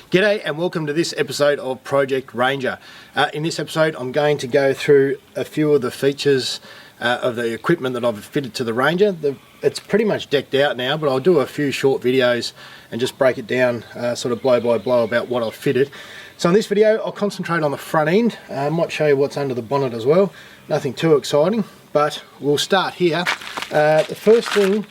G'day and welcome to this episode of Project Ranger. In this episode I'm going to go through a few of the features of the equipment that I've fitted to the Ranger. It's pretty much decked out now, but I'll do a few short videos and just break it down sort of blow by blow about what I've fitted. So in this video I'll concentrate on the front end. I might show you what's under the bonnet as well. Nothing too exciting, but we'll start here. The first thing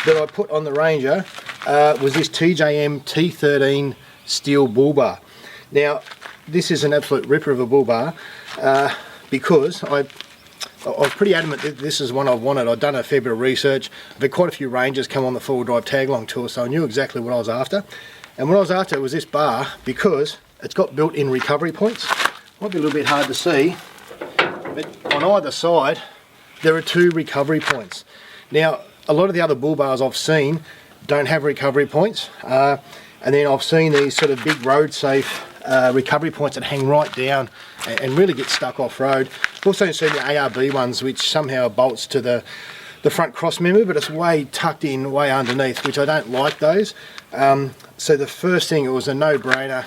that I put on the Ranger was this TJM T13 steel bull bar. Now this is an absolute ripper of a bull bar because I was pretty adamant that this is one I've wanted. I've done a fair bit of research. I've had quite a few Rangers come on the four-wheel drive tag-along tour, so I knew exactly what I was after. And what I was after was this bar because it's got built-in recovery points. Might be a little bit hard to see, but on either side there are two recovery points. Now a lot of the other bull bars I've seen don't have recovery points. And then I've seen these sort of big road safe recovery points that hang right down and really get stuck off road. I've also seen the ARB ones which somehow bolts to the front cross member, but it's way tucked in, way underneath, which I don't like those. So the first thing, it was a no-brainer,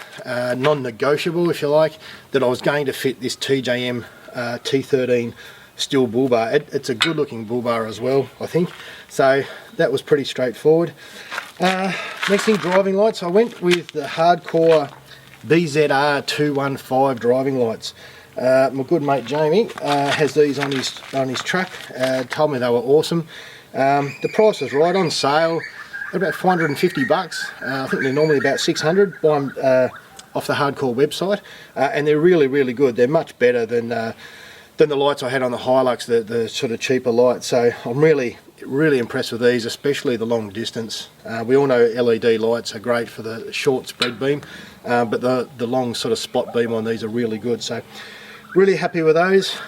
non-negotiable if you like, that I was going to fit this TJM T13 steel bull bar. It's a good looking bull bar as well, I think. So that was pretty straightforward. Next thing, driving lights. I went with the hardcore BZR 215 driving lights. My good mate Jamie has these on his truck. Told me they were awesome. The price was right, on sale, about 450 bucks. I think they're normally about 600. Buy them off the hardcore website, and they're really good. They're much better than the lights I had on the Hilux, the sort of cheaper lights. So I'm really impressed with these, especially the long distance. We all know LED lights are great for the short spread beam, but the long sort of spot beam on these are really good. So really happy with those.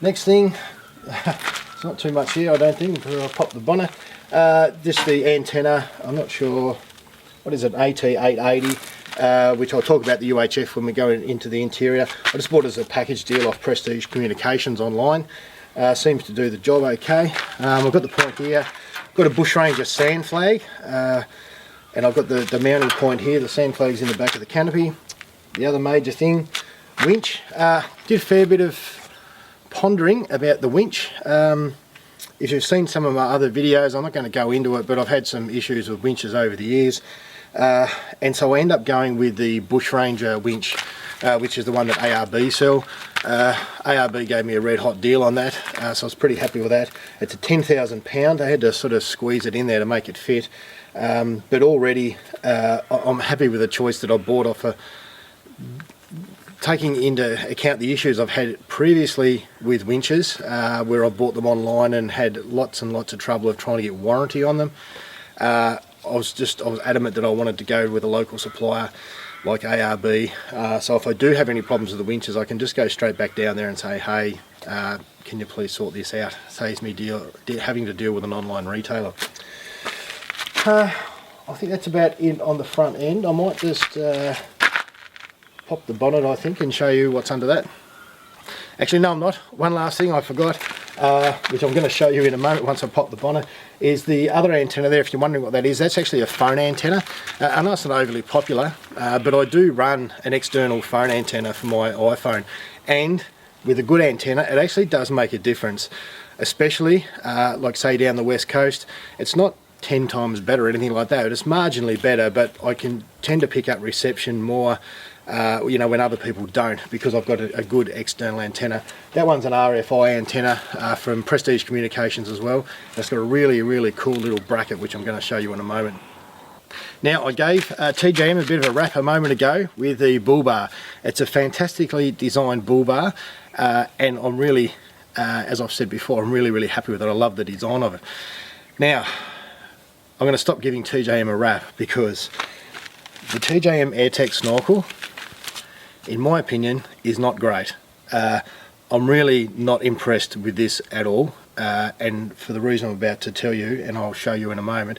Next thing, it's not too much here I don't think, until I pop the bonnet. Just the antenna, I'm not sure, what is it, AT880, which I'll talk about the UHF when we go into the interior. I just bought it as a package deal off Prestige Communications online. Seems to do the job okay. I've got the point here, got a Bush Ranger sand flag, and I've got the mounting point here. The sand flag's in the back of the canopy. The other major thing, winch. Did a fair bit of pondering about the winch. If you've seen some of my other videos, I'm not going to go into it, but I've had some issues with winches over the years, and so I end up going with the Bush Ranger winch, which is the one that ARB sell. ARB gave me a red hot deal on that, so I was pretty happy with that. It's a 10,000 pound. I had to sort of squeeze it in there to make it fit, but already I'm happy with the choice that I bought off taking into account the issues I've had previously with winches, where I bought them online and had lots and lots of trouble of trying to get warranty on them. I was adamant that I wanted to go with a local supplier like ARB, so if I do have any problems with the winches, I can just go straight back down there and say, hey, can you please sort this out? Saves me having to deal with an online retailer. I think that's about it on the front end. I might just pop the bonnet, I think, and show you what's under that. Actually, no, I'm not. One last thing I forgot, which I'm going to show you in a moment once I pop the bonnet, is the other antenna there. If you're wondering what that is, that's actually a phone antenna. I know it's not overly popular, but I do run an external phone antenna for my iPhone, and with a good antenna it actually does make a difference, especially like say down the west coast. It's not 10 times better or anything like that, it's marginally better, but I can tend to pick up reception more you know, when other people don't, because I've got a good external antenna. That one's an RFI antenna from Prestige Communications as well. It's got a really cool little bracket, which I'm going to show you in a moment. Now, I gave TJM a bit of a rap a moment ago with the bull bar. It's a fantastically designed bull bar, and I'm really, as I've said before, I'm really happy with it. I love the design of it. Now, I'm going to stop giving TJM a rap because the TJM AirTech snorkel, in my opinion, is not great. I'm really not impressed with this at all, and for the reason I'm about to tell you, and I'll show you in a moment.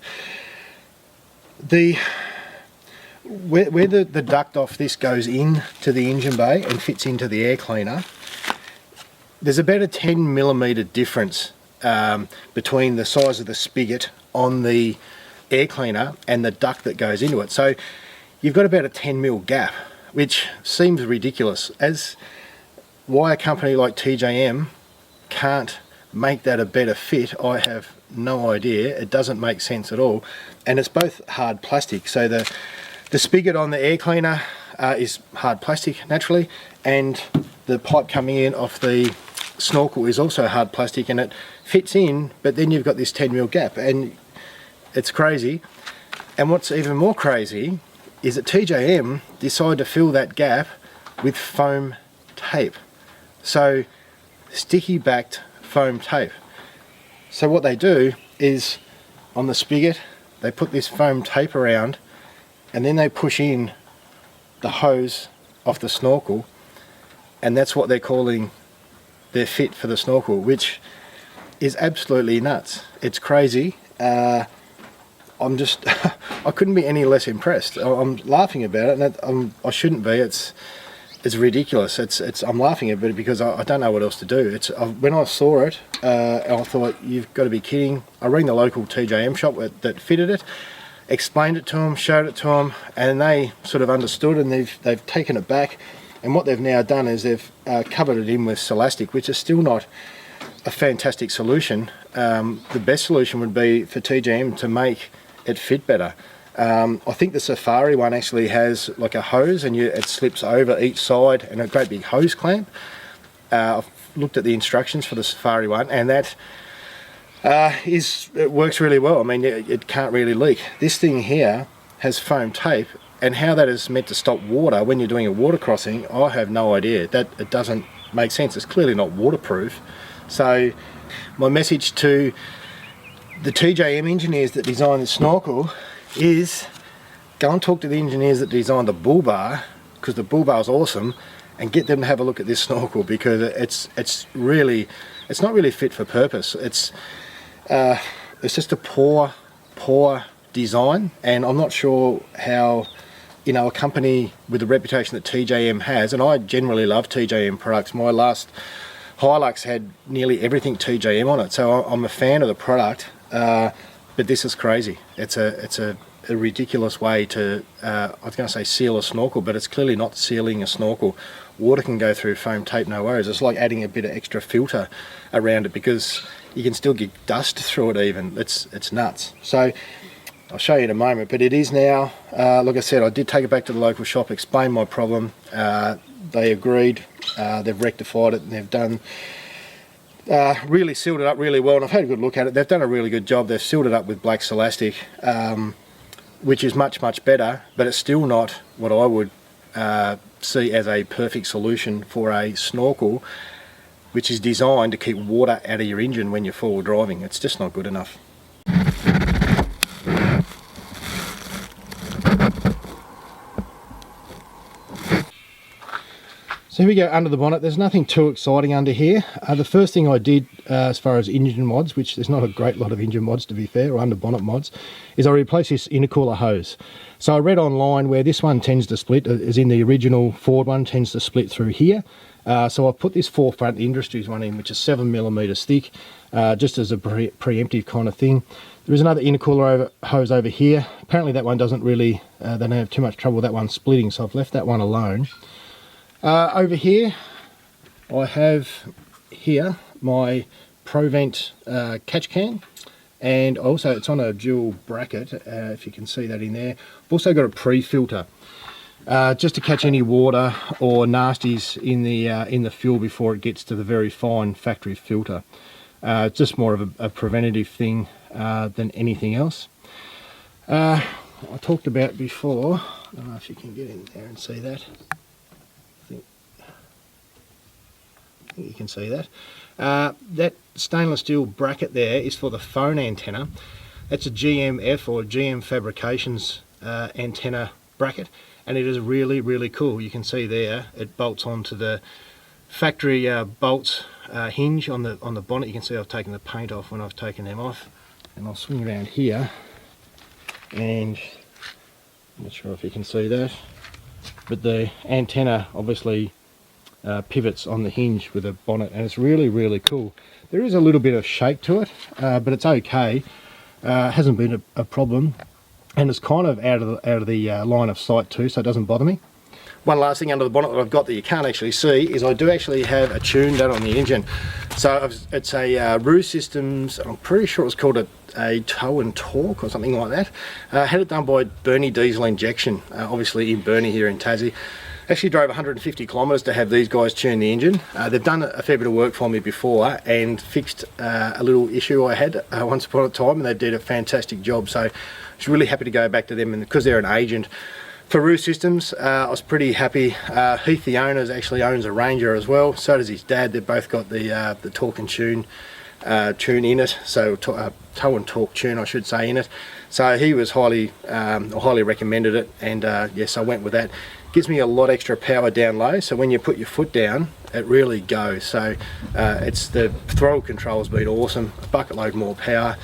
Where the duct off this goes in to the engine bay and fits into the air cleaner, there's about a 10mm difference between the size of the spigot on the air cleaner and the duct that goes into it. So you've got about a 10mm gap, which seems ridiculous. As why a company like TJM can't make that a better fit, I have no idea. It doesn't make sense at all. And it's both hard plastic, so the spigot on the air cleaner is hard plastic naturally, and the pipe coming in off the snorkel is also hard plastic, and it fits in, but then you've got this 10mm gap, and it's crazy. And what's even more crazy is that TJM decided to fill that gap with foam tape. So sticky backed foam tape. So what they do is on the spigot they put this foam tape around, and then they push in the hose off the snorkel, and that's what they're calling their fit for the snorkel, which is absolutely nuts. It's crazy. I'm just I couldn't be any less impressed. I'm laughing about it, and I shouldn't be. It's ridiculous. I'm laughing at it because I don't know what else to do. When I saw it, I thought, you've got to be kidding. I rang the local TJM shop that fitted it, explained it to them, showed it to them, and they sort of understood, and they've taken it back. And what they've now done is they've covered it in with Celastic, which is still not a fantastic solution. The best solution would be for TJM to make it fit better. I think the Safari one actually has like a hose, and it slips over each side, and a great big hose clamp. I've looked at the instructions for the Safari one, and that it works really well. I mean, it can't really leak. This thing here has foam tape, and how that is meant to stop water when you're doing a water crossing, I have no idea. That it doesn't make sense. It's clearly not waterproof. So my message to the TJM engineers that designed the snorkel is go and talk to the engineers that designed the bull bar, because the bull bar is awesome, and get them to have a look at this snorkel, because it's not really fit for purpose. It's just a poor design, and I'm not sure how, you know, a company with the reputation that TJM has, and I generally love TJM products. My last Hilux had nearly everything TJM on it, so I'm a fan of the product. But this is crazy. It's a ridiculous way to, I was going to say seal a snorkel, but it's clearly not sealing a snorkel. Water can go through foam tape, no worries. It's like adding a bit of extra filter around it, because you can still get dust through it even. It's nuts. So I'll show you in a moment, but it is now, like I said, I did take it back to the local shop, explain my problem. They agreed, they've rectified it, and they've done really sealed it up really well, and I've had a good look at it. They've done a really good job. They've sealed it up with black Celastic, which is much better, but it's still not what I would see as a perfect solution for a snorkel, which is designed to keep water out of your engine when you're forward driving. It's just not good enough. So here we go under the bonnet. There's nothing too exciting under here. The first thing I did as far as engine mods, which there's not a great lot of engine mods to be fair, or under bonnet mods, is I replaced this intercooler hose. So I read online where this one tends to split, as in the original Ford one tends to split through here. So I put this Forefront Industries one in, which is 7mm thick, just as a preemptive kind of thing. There is another intercooler hose over here. Apparently that one doesn't really, they don't have too much trouble with that one splitting, so I've left that one alone. Over here I have here my Provent catch can, and also it's on a dual bracket, if you can see that in there. I've also got a pre-filter just to catch any water or nasties in the fuel before it gets to the very fine factory filter. Just more of a preventative thing than anything else. I talked about before, I don't know if you can get in there and see that. I think you can see that. That stainless steel bracket there is for the phone antenna. That's a GMF or GM Fabrications antenna bracket, and it is really cool. You can see there it bolts onto the factory bolts hinge on the bonnet. You can see I've taken the paint off when I've taken them off, and I'll swing around here, and I'm not sure if you can see that, but the antenna obviously pivots on the hinge with a bonnet, and it's really cool. There is a little bit of shake to it, but it's okay. Hasn't been a problem, and it's kind of out of the line of sight too, so it doesn't bother me. One last thing under the bonnet that I've got that you can't actually see is I do actually have a tune done on the engine. So it's a Roo Systems, I'm pretty sure it's called a Tow and Torque or something like that. Had it done by Bernie Diesel Injection, obviously in Bernie here in Tassie. Actually drove 150 kilometres to have these guys tune the engine. They've done a fair bit of work for me before and fixed a little issue I had once upon a time, and they did a fantastic job. So I was really happy to go back to them, and because they're an agent for Roo Systems, I was pretty happy. Heath, the owner, actually owns a Ranger as well. So does his dad. They've both got the Torque and Tune in it, so Tow and Torque tune I should say in it. So he was highly recommended it, and yes, I went with that. Gives me a lot extra power down low, so when you put your foot down it really goes. So it's the throttle control's been awesome, a bucket load more power,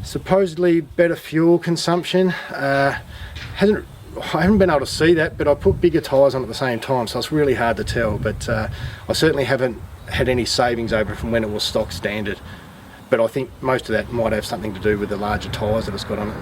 supposedly better fuel consumption. I haven't been able to see that, but I put bigger tyres on at the same time, so it's really hard to tell. But I certainly haven't had any savings over from when it was stock standard. But I think most of that might have something to do with the larger tyres that it's got on it.